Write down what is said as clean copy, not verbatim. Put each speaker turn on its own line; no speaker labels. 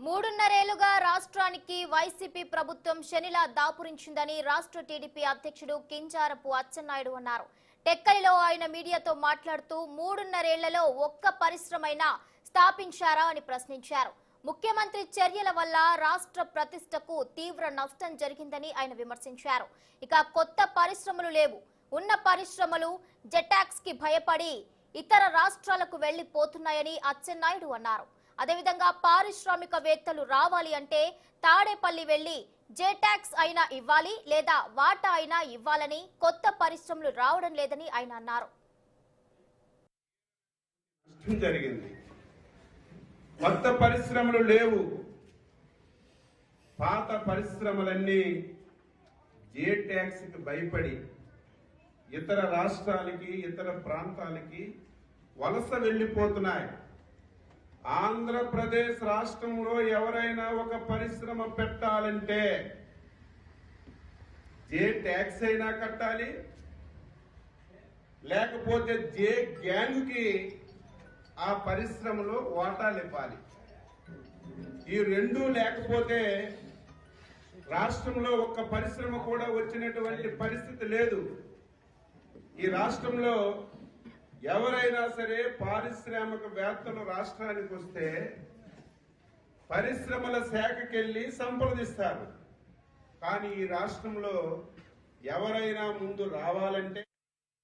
మూడున్నరేళ్లుగా రాష్ట్రానికి వైసీపీ ప్రభుత్వం శనిలా దాపురించిందని రాష్ట్ర టీడీపీ అధ్యక్షుడు కింజారపు అచ్చెన్నాయుడు అన్నారు. టెక్కలిలో ఆయన మీడియాతో మాట్లాడుతూ మూడున్నరేళ్లలో ఒక్క పరిశ్రమైనా స్థాపించారా అని ప్రశ్నించారు. ముఖ్యమంత్రి చర్యల వల్ల రాష్ట్ర ప్రతిష్టకు తీవ్ర నష్టం జరిగిందని ఆయన విమర్శించారు. ఇక కొత్త పరిశ్రమలు లేవు. ఉన్న పరిశ్రమలు జెటాక్స్ కి భయపడి ఇతర రాష్ట్రాలకు వెళ్లిపోతున్నాయని అచ్చెన్నాయుడు అన్నారు. అదేవిధంగా పారిశ్రామికవేత్తలు రావాలి అంటే తాడేపల్లి వెళ్లి జెటాక్స్ అయినా ఇవ్వాలి లేదా వాటా అయినా ఇవ్వాలని కొత్త పరిశ్రమలు రావడం లేదని ఆయన అన్నారు.
కొత్త పరిశ్రమలు లేవు. పాత పరిశ్రమలన్నీ జెటాక్స్ కి భయపడి ఇతర రాష్ట్రాలకి ఇతర ప్రాంతాలకి వలస వెళ్లిపోతున్నాయి. ఆంధ్రప్రదేశ్ రాష్ట్రంలో ఎవరైనా ఒక పరిశ్రమ పెట్టాలంటే జెటాక్స్ అయినా కట్టాలి, లేకపోతే జే గ్యాంగ్ కి ఆ పరిశ్రమలో వాటాలు ఇవ్వాలి. ఈ రెండూ లేకపోతే రాష్ట్రంలో ఒక్క పరిశ్రమ కూడా వచ్చినటువంటి పరిస్థితి లేదు. ఈ రాష్ట్రంలో ఎవరైనా సరే పారిశ్రామికవేత్తలు రాష్ట్రానికి వస్తే పరిశ్రమల శాఖకెళ్లి సంప్రదిస్తారు. కానీ ఈ రాష్ట్రంలో ఎవరైనా ముందు రావాలంటే